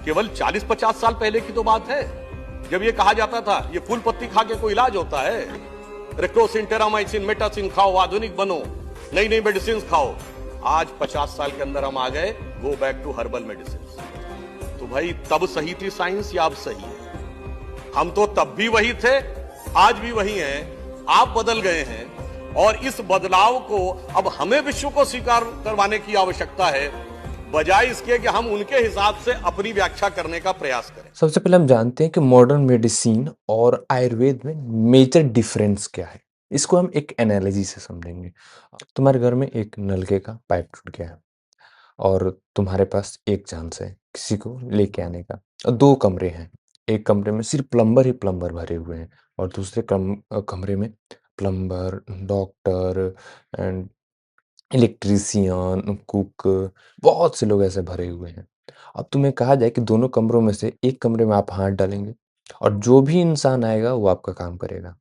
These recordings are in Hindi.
केवल 40-50 साल पहले की तो बात है, जब ये कहा जाता था ये फूल पत्ती खा के कोई इलाज होता है। रेक्टोसिन, टेरामाइसिन, मेटासिन खाओ, आधुनिक बनो, नई नई मेडिसिन खाओ। आज 50 साल के अंदर हम आ गए go back to herbal medicine. तो भाई तब सही थी साइंस या अब सही है? हम तो तब भी वही थे, आज भी वही हैं। आप बदल गए हैं और इस बदलाव को अब हमें विश्व को स्वीकार करवाने की आवश्यकता है, बजाय इसके कि हम उनके हिसाब से अपनी व्याख्या करने का प्रयास करें। सबसे पहले हम जानते हैं कि मॉडर्न मेडिसिन और आयुर्वेद में मेजर डिफरेंस क्या है। इसको हम एक एनालॉजी से समझेंगे। तुम्हारे घर में एक नलके का पाइप टूट गया है और तुम्हारे पास एक चांस है किसी को लेके आने का। और 2 कमरे हैं। एक कमरे में सिर्फ प्लम्बर ही प्लम्बर भरे हुए हैं और दूसरे कमरे में plumber, doctor and electrician, cook, बहुत से लोग ऐसे भरे हुए हैं। अब तुम्हें कहा जाए कि दोनों कमरों में से एक कमरे में आप हाथ डालेंगे और जो भी इंसान आएगा वो आपका काम करेगा।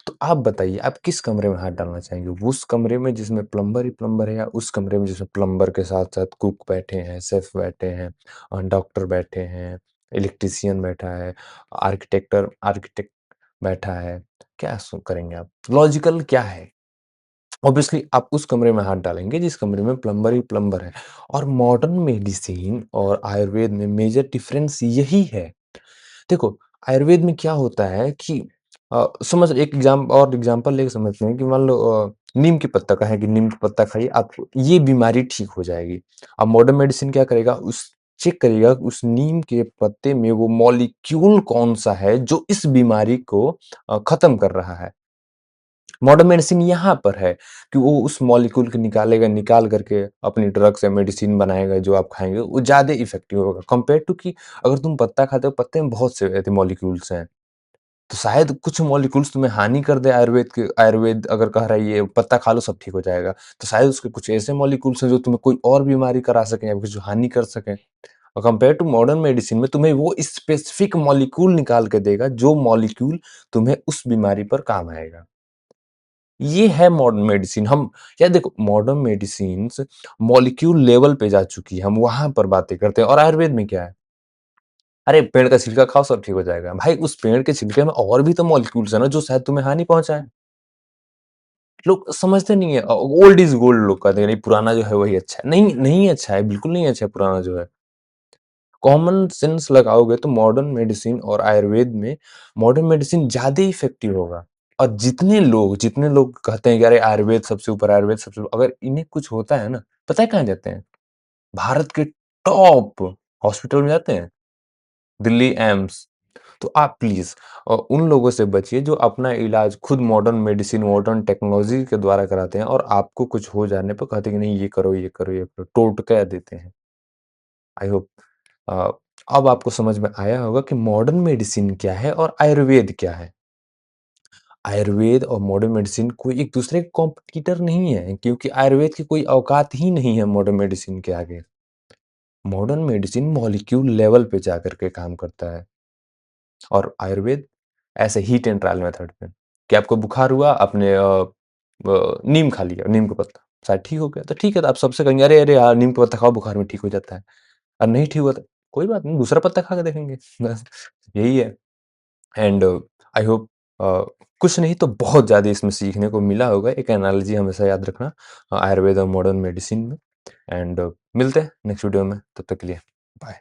तो आप बताइए आप किस कमरे में हाथ डालना चाहेंगे? उस कमरे में जिसमें प्लम्बर ही प्लम्बर है या उस कमरे में जिसमें प्लम्बर के साथ-साथ कुक बैठे हैं, शेफ बैठे हैं, डॉक्टर बैठे हैं, इलेक्ट्रीशियन बैठा है, आर्किटेक्ट बैठा है। क्या सो करेंगे आप? लॉजिकल क्या है? ऑब्वियसली आप उस कमरे में हाथ डालेंगे जिस कमरे में प्लम्बर ही प्लम्बर है। और मॉडर्न मेडिसिन और आयुर्वेद में मेजर डिफरेंस यही है। देखो, आयुर्वेद में क्या होता है कि समझ एक एग्जांपल लेके समझते हैं कि मान लो नीम के पत्ता का है कि नीम का पत्ता खाइए आपको ये बीमारी ठीक हो जाएगी। अब मॉडर्न मेडिसिन क्या करेगा उस चेक करेगा उस नीम के पत्ते में वो मॉलिक्यूल कौन-सा है जो इस बीमारी को खत्म कर रहा है। मॉडर्न मेडिसिन यहाँ पर है कि वो उस मॉलिक्यूल को निकालेगा, निकाल करके अपनी ड्रग्स या मेडिसिन बनाएगा जो आप खाएँगे, वो ज़्यादा इफ़ेक्टिव होगा कंपेयर टू कि अगर तुम पत्ता खाते हो, पत्ते में बहुत से ऐसे मॉलिक्यूल्स हैं। तो शायद कुछ मॉलिक्यूल्स तुम्हें हानि कर दे आयुर्वेद अगर कह रहा है ये पत्ता खा लो सब ठीक हो जाएगा। तो शायद उसके कुछ ऐसे मॉलिक्यूल्स हैं जो तुम्हें कोई और बीमारी करा सकें या कुछ हानि कर सकें। और कंपेयर टू मॉडर्न मेडिसिन में तुम्हें वो स्पेसिफिक मॉलिक्यूल निकाल के देगा, जो मॉलिक्यूल तुम्हें उस बीमारी पर काम आएगा। ये है मॉडर्न मेडिसिन। हम यार देखो मॉडर्न मेडिसिन्स मॉलिक्यूल लेवल पे जा चुकी है, हम वहाँ पर बातें करते हैं और आयुर्वेद में क्या है? अरे पेड़ का छिलका खाओ सब ठीक हो जाएगा। भाई उस पेड़ के छिलके में और भी तो मॉलिक्यूल्स हैं ना जो शायद तुम्हें हानि पहुँचाएँ। लोग समझते नहीं है ओल्ड इज़ गोल्ड लोग कहते हैं नहीं पुराना जो है वही अच्छा है। नहीं, नहीं अच्छा है, बिल्कुल नहीं अच्छा है पुराना जो है। कॉमन सेंस लगाओगे तो मॉडर्न मेडिसिन ज़्यादा इफ़ेक्टिव होगा। और जितने लोग कहते हैं कि अरे आयुर्वेद सबसे ऊपर अगर इन्हें कुछ होता है ना, पता है कहाँ जाते हैं? भारत के टॉप हॉस्पिटल में जाते हैं, दिल्ली एम्स। तो आप प्लीज़ उन लोगों से बचिए जो अपना इलाज खुद मॉडर्न मेडिसिन, मॉडर्न टेक्नोलॉजी के द्वारा कराते हैं और आपको कुछ हो जाने पर कहते हैं कि नहीं ये करो, ये करो, ये करो, टोटका देते हैं। आई होप अ, अब आपको समझ में आया होगा कि मॉडर्न मेडिसिन क्या है और आयुर्वेद क्या है। आयुर्वेद और मॉडर्न मेडिसिन कोई एक दूसरे के कॉम्पिटिटर नहीं है क्योंकि आयुर्वेद की कोई औकात ही नहीं है मॉडर्न मेडिसिन के आगे। मॉडर्न मेडिसिन मॉलिक्यूल लेवल पे जाकर के काम करता है और आयुर्वेद ऐसे हीट एंड ट्रायल मेथड पे कि आपको बुखार हुआ आपने नीम खा लिया, नीम का पत्ता, शायद ठीक हो गया तो ठीक है तो आप सबसे कहेंगे अरे, अरे यार नीम का पत्ता खाओ बुखार में ठीक हो जाता है। और नहीं ठीक हुआ तो कोई बात नहीं दूसरा पत्ता खा के देखेंगे बस यही है। एंड आई होप कुछ नहीं तो बहुत ज़्यादा इसमें सीखने को मिला होगा। एक एनालॉजी हमेशा याद रखना आयुर्वेद और मॉडर्न मेडिसिन में। एंड मिलते हैं नेक्स्ट वीडियो में, तब तक के लिए बाय।